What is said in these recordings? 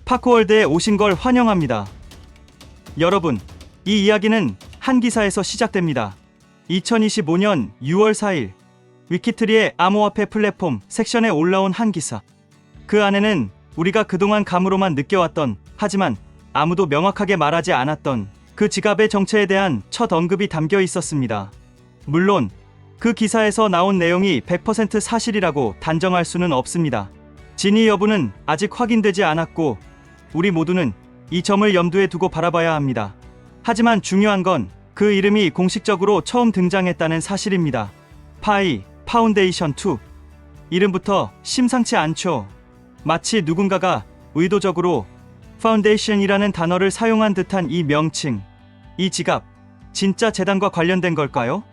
파크월드에 오신 걸 환영합니다. 여러분, 이 이야기는 한 기사에서 시작됩니다. 2025년 6월 4일 위키트리의 암호화폐 플랫폼 섹션에 올라온 한 기사. 그 안에는 우리가 그동안 감으로만 느껴왔던, 하지만 아무도 명확하게 말하지 않았던 그 지갑의 정체에 대한 첫 언급이 담겨 있었습니다. 물론 그 기사에서 나온 내용이 100% 사실이라고 단정할 수는 없습니다. 진위 여부는 아직 확인되지 않았고 우리 모두는 이 점을 염두에 두고 바라봐야 합니다. 하지만 중요한 건 그 이름이 공식적으로 처음 등장했다는 사실입니다. 파이 파운데이션 2. 이름부터 심상치 않죠. 마치 누군가가 의도적으로 파운데이션이라는 단어를 사용한 듯한 이 명칭. 이 지갑, 진짜 재단과 관련된 걸까요?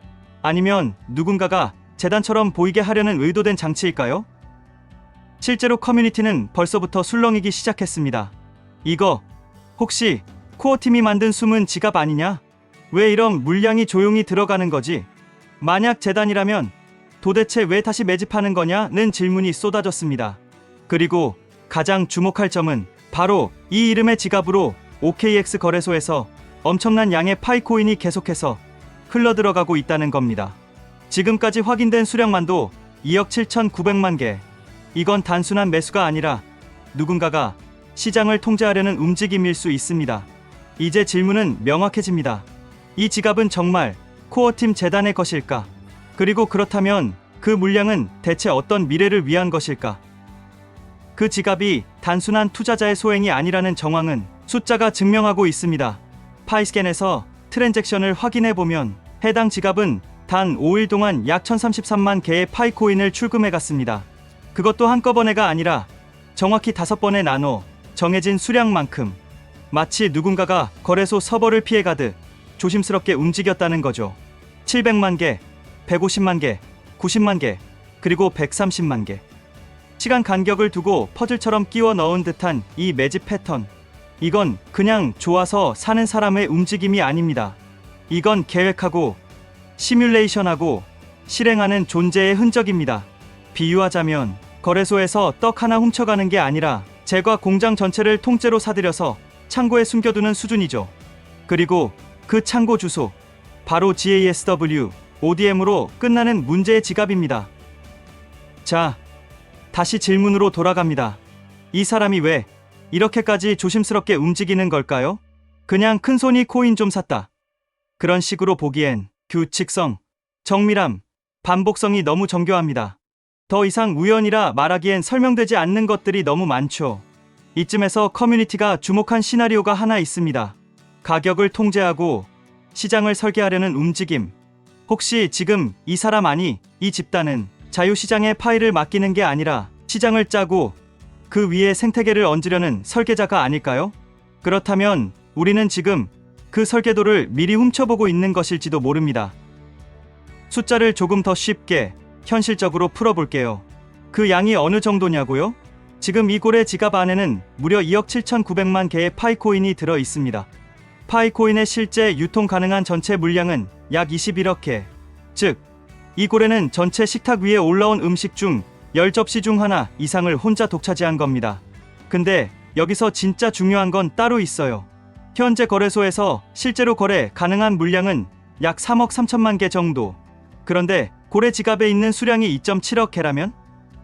아니면 누군가가 재단처럼 보이게 하려는 의도된 장치일까요? 실제로 커뮤니티는 벌써부터 술렁이기 시작했습니다. 이거 혹시 코어팀이 만든 숨은 지갑 아니냐? 왜 이런 물량이 조용히 들어가는 거지? 만약 재단이라면 도대체 왜 다시 매집하는 거냐는 질문이 쏟아졌습니다. 그리고 가장 주목할 점은 바로 이 이름의 지갑으로 OKX 거래소에서 엄청난 양의 파이코인이 계속해서 흘러들어가고 있다는 겁니다. 지금까지 확인된 수량만도 2억 7,900만 개. 이건 단순한 매수가 아니라 누군가가 시장을 통제하려는 움직임일 수 있습니다. 이제 질문은 명확해집니다. 이 지갑은 정말 코어팀 재단의 것일까? 그리고 그렇다면 그 물량은 대체 어떤 미래를 위한 것일까? 그 지갑이 단순한 투자자의 소행이 아니라는 정황은 숫자가 증명하고 있습니다. 파이스캔에서 트랜잭션을 확인해보면 해당 지갑은 단 5일 동안 약 1033만 개의 파이코인을 출금해갔습니다. 그것도 한꺼번에가 아니라 정확히 5번에 나눠 정해진 수량만큼, 마치 누군가가 거래소 서버를 피해가듯 조심스럽게 움직였다는 거죠. 700만 개, 150만 개, 90만 개, 그리고 130만 개. 시간 간격을 두고 퍼즐처럼 끼워 넣은 듯한 이 매집 패턴. 이건 그냥 좋아서 사는 사람의 움직임이 아닙니다. 이건 계획하고 시뮬레이션하고 실행하는 존재의 흔적입니다. 비유하자면 거래소에서 떡 하나 훔쳐가는 게 아니라 제과 공장 전체를 통째로 사들여서 창고에 숨겨두는 수준이죠. 그리고 그 창고 주소, 바로 GASW, ODM으로 끝나는 문제의 지갑입니다. 자, 다시 질문으로 돌아갑니다. 이 사람이 왜 이렇게까지 조심스럽게 움직이는 걸까요? 그냥 큰손이 코인 좀 샀다. 그런 식으로 보기엔 규칙성, 정밀함, 반복성이 너무 정교합니다. 더 이상 우연이라 말하기엔 설명되지 않는 것들이 너무 많죠. 이쯤에서 커뮤니티가 주목한 시나리오가 하나 있습니다. 가격을 통제하고 시장을 설계하려는 움직임. 혹시 지금 이 사람 아니, 이 집단은 자유시장에 파일을 맡기는 게 아니라 시장을 짜고 그 위에 생태계를 얹으려는 설계자가 아닐까요? 그렇다면 우리는 지금 그 설계도를 미리 훔쳐보고 있는 것일지도 모릅니다. 숫자를 조금 더 쉽게 현실적으로 풀어볼게요. 그 양이 어느 정도냐고요? 지금 이 고래 지갑 안에는 무려 2억 7,900만 개의 파이코인이 들어 있습니다. 파이코인의 실제 유통 가능한 전체 물량은 약 21억 개. 즉, 이 고래는 전체 식탁 위에 올라온 음식 중 10접시 중 하나 이상을 혼자 독차지한 겁니다. 근데 여기서 진짜 중요한 건 따로 있어요. 현재 거래소에서 실제로 거래 가능한 물량은 약 3억 3천만 개 정도. 그런데 고래 지갑에 있는 수량이 2.7억 개라면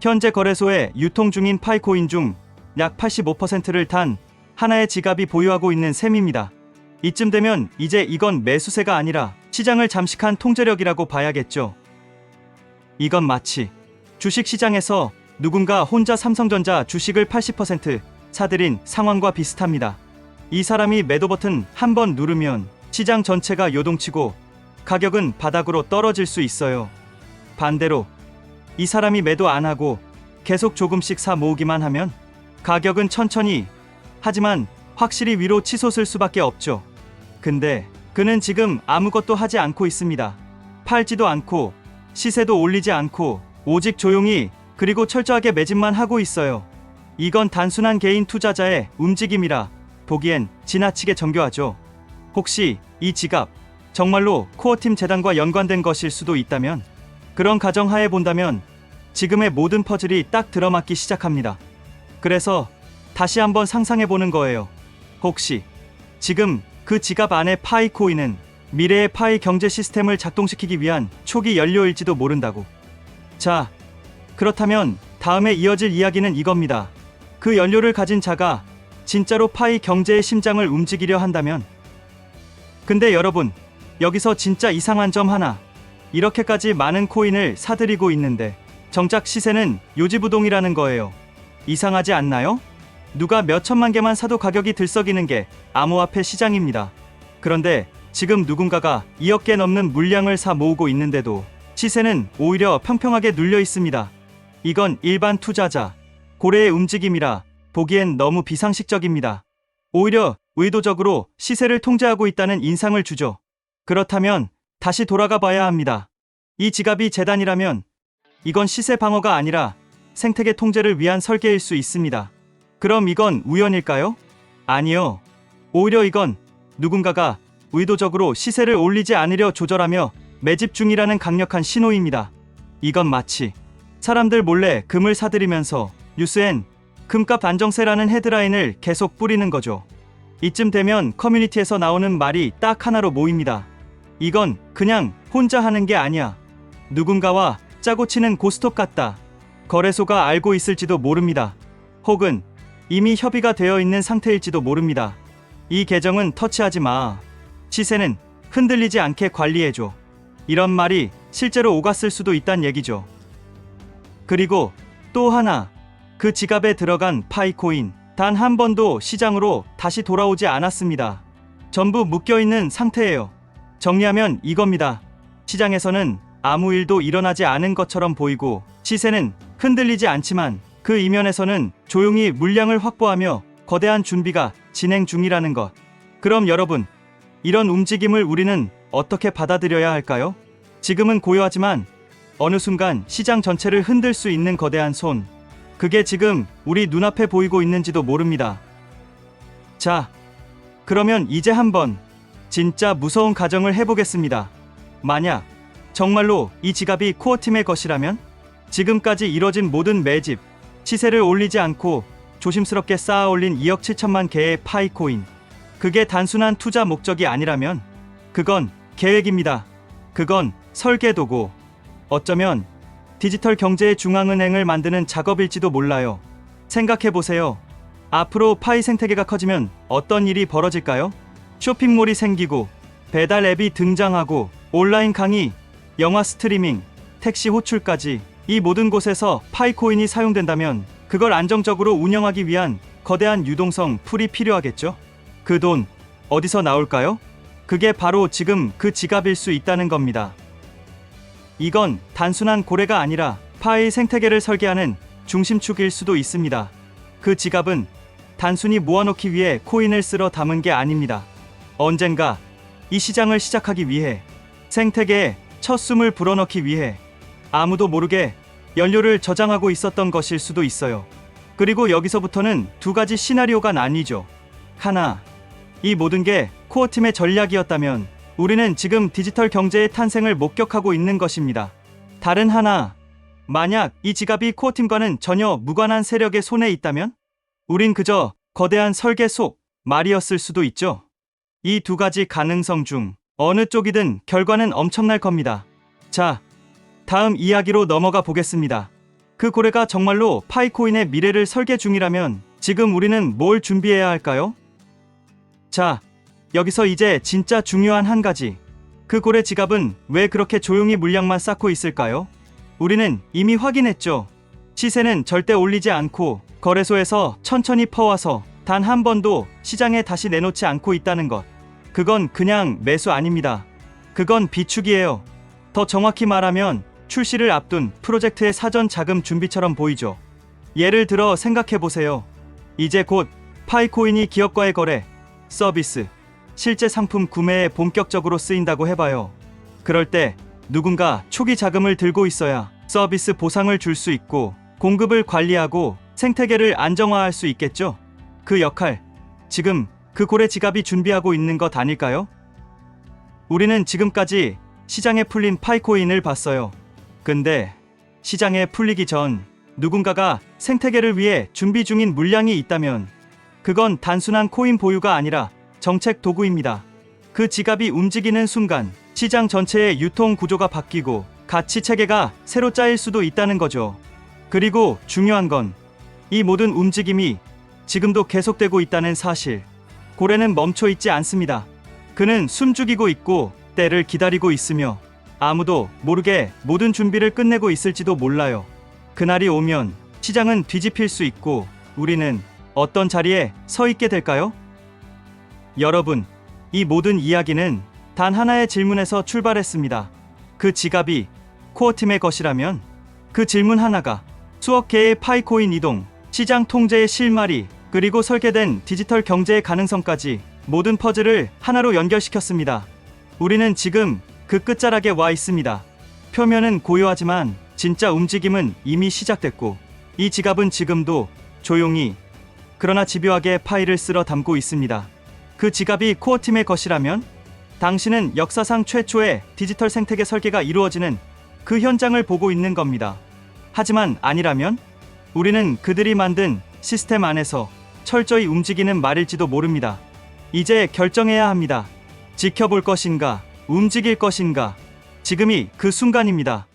현재 거래소에 유통 중인 파이코인 중 약 85%를 단 하나의 지갑이 보유하고 있는 셈입니다. 이쯤 되면 이제 이건 매수세가 아니라 시장을 잠식한 통제력이라고 봐야겠죠. 이건 마치 주식시장에서 누군가 혼자 삼성전자 주식을 80% 사들인 상황과 비슷합니다. 이 사람이 매도 버튼 한 번 누르면 시장 전체가 요동치고 가격은 바닥으로 떨어질 수 있어요. 반대로 이 사람이 매도 안 하고 계속 조금씩 사 모으기만 하면 가격은 천천히, 하지만 확실히 위로 치솟을 수밖에 없죠. 근데 그는 지금 아무것도 하지 않고 있습니다. 팔지도 않고 시세도 올리지 않고 오직 조용히 그리고 철저하게 매집만 하고 있어요. 이건 단순한 개인 투자자의 움직임이라 보기엔 지나치게 정교하죠. 혹시 이 지갑 정말로 코어팀 재단과 연관된 것일 수도 있다면, 그런 가정하에 본다면 지금의 모든 퍼즐이 딱 들어맞기 시작합니다. 그래서 다시 한번 상상해 보는 거예요. 혹시 지금 그 지갑 안의 파이 코인은 미래의 파이 경제 시스템을 작동시키기 위한 초기 연료일지도 모른다고. 자, 그렇다면 다음에 이어질 이야기는 이겁니다. 그 연료를 가진 자가 진짜로 파이 경제의 심장을 움직이려 한다면? 근데 여러분, 여기서 진짜 이상한 점 하나. 이렇게까지 많은 코인을 사들이고 있는데 정작 시세는 요지부동이라는 거예요. 이상하지 않나요? 누가 몇 천만 개만 사도 가격이 들썩이는 게 암호화폐 시장입니다. 그런데 지금 누군가가 2억 개 넘는 물량을 사 모으고 있는데도 시세는 오히려 평평하게 눌려 있습니다. 이건 일반 투자자, 고래의 움직임이라 보기엔 너무 비상식적입니다. 오히려 의도적으로 시세를 통제하고 있다는 인상을 주죠. 그렇다면 다시 돌아가 봐야 합니다. 이 지갑이 재단이라면 이건 시세 방어가 아니라 생태계 통제를 위한 설계일 수 있습니다. 그럼 이건 우연일까요? 아니요. 오히려 이건 누군가가 의도적으로 시세를 올리지 않으려 조절하며 매집 중이라는 강력한 신호입니다. 이건 마치 사람들 몰래 금을 사들이면서 뉴스엔 금값 안정세라는 헤드라인을 계속 뿌리는 거죠. 이쯤 되면 커뮤니티에서 나오는 말이 딱 하나로 모입니다. 이건 그냥 혼자 하는 게 아니야. 누군가와 짜고 치는 고스톱 같다. 거래소가 알고 있을지도 모릅니다. 혹은 이미 협의가 되어 있는 상태일지도 모릅니다. 이 계정은 터치하지 마. 시세는 흔들리지 않게 관리해줘. 이런 말이 실제로 오갔을 수도 있단 얘기죠. 그리고 또 하나, 그 지갑에 들어간 파이코인 단 한 번도 시장으로 다시 돌아오지 않았습니다. 전부 묶여있는 상태예요. 정리하면 이겁니다. 시장에서는 아무 일도 일어나지 않은 것처럼 보이고 시세는 흔들리지 않지만 그 이면에서는 조용히 물량을 확보하며 거대한 준비가 진행 중이라는 것. 그럼 여러분, 이런 움직임을 우리는 어떻게 받아들여야 할까요? 지금은 고요하지만 어느 순간 시장 전체를 흔들 수 있는 거대한 손. 그게 지금 우리 눈앞에 보이고 있는지도 모릅니다. 자, 그러면 이제 한번 진짜 무서운 가정을 해보겠습니다. 만약 정말로 이 지갑이 코어팀의 것이라면 지금까지 이뤄진 모든 매집, 시세를 올리지 않고 조심스럽게 쌓아 올린 2억 7천만 개의 파이코인, 그게 단순한 투자 목적이 아니라면 그건 계획입니다. 그건 설계도고 어쩌면 디지털 경제의 중앙은행을 만드는 작업일지도 몰라요. 생각해보세요. 앞으로 파이 생태계가 커지면 어떤 일이 벌어질까요? 쇼핑몰이 생기고 배달 앱이 등장하고 온라인 강의, 영화 스트리밍, 택시 호출까지 이 모든 곳에서 파이코인이 사용된다면 그걸 안정적으로 운영하기 위한 거대한 유동성 풀이 필요하겠죠? 그 돈 어디서 나올까요? 그게 바로 지금 그 지갑일 수 있다는 겁니다. 이건 단순한 고래가 아니라 파이 생태계를 설계하는 중심축일 수도 있습니다. 그 지갑은 단순히 모아놓기 위해 코인을 쓸어 담은 게 아닙니다. 언젠가 이 시장을 시작하기 위해, 생태계에 첫 숨을 불어넣기 위해 아무도 모르게 연료를 저장하고 있었던 것일 수도 있어요. 그리고 여기서부터는 두 가지 시나리오가 나뉘죠. 하나, 이 모든 게 코어팀의 전략이었다면 우리는 지금 디지털 경제의 탄생을 목격하고 있는 것입니다. 다른 하나, 만약 이 지갑이 코어팀과는 전혀 무관한 세력의 손에 있다면 우린 그저 거대한 설계 속 말이었을 수도 있죠. 이 두 가지 가능성 중 어느 쪽이든 결과는 엄청날 겁니다. 자, 다음 이야기로 넘어가 보겠습니다. 그 고래가 정말로 파이코인의 미래를 설계 중이라면 지금 우리는 뭘 준비해야 할까요? 자, 여기서 이제 진짜 중요한 한 가지. 그 고래 지갑은 왜 그렇게 조용히 물량만 쌓고 있을까요? 우리는 이미 확인했죠. 시세는 절대 올리지 않고 거래소에서 천천히 퍼와서 단 한 번도 시장에 다시 내놓지 않고 있다는 것. 그건 그냥 매수 아닙니다. 그건 비축이에요. 더 정확히 말하면 출시를 앞둔 프로젝트의 사전 자금 준비처럼 보이죠. 예를 들어 생각해보세요. 이제 곧 파이코인이 기업과의 거래, 서비스, 실제 상품 구매에 본격적으로 쓰인다고 해봐요. 그럴 때 누군가 초기 자금을 들고 있어야 서비스 보상을 줄 수 있고 공급을 관리하고 생태계를 안정화할 수 있겠죠. 그 역할, 지금 그 고래 지갑이 준비하고 있는 것 아닐까요? 우리는 지금까지 시장에 풀린 파이코인을 봤어요. 근데 시장에 풀리기 전 누군가가 생태계를 위해 준비 중인 물량이 있다면 그건 단순한 코인 보유가 아니라 정책 도구입니다. 그 지갑이 움직이는 순간 시장 전체의 유통 구조가 바뀌고 가치 체계가 새로 짜일 수도 있다는 거죠. 그리고 중요한 건 이 모든 움직임이 지금도 계속되고 있다는 사실. 고래는 멈춰 있지 않습니다. 그는 숨죽이고 있고 때를 기다리고 있으며 아무도 모르게 모든 준비를 끝내고 있을지도 몰라요. 그날이 오면 시장은 뒤집힐 수 있고 우리는 어떤 자리에 서 있게 될까요? 여러분, 이 모든 이야기는 단 하나의 질문에서 출발했습니다. 그 지갑이 코어팀의 것이라면? 그 질문 하나가 수억 개의 파이코인 이동, 시장 통제의 실마리, 그리고 설계된 디지털 경제의 가능성까지 모든 퍼즐을 하나로 연결시켰습니다. 우리는 지금 그 끝자락에 와 있습니다. 표면은 고요하지만 진짜 움직임은 이미 시작됐고 이 지갑은 지금도 조용히 그러나 집요하게 파일을 쓸어 담고 있습니다. 그 지갑이 코어팀의 것이라면 당신은 역사상 최초의 디지털 생태계 설계가 이루어지는 그 현장을 보고 있는 겁니다. 하지만 아니라면 우리는 그들이 만든 시스템 안에서 철저히 움직이는 말일지도 모릅니다. 이제 결정해야 합니다. 지켜볼 것인가, 움직일 것인가. 지금이 그 순간입니다.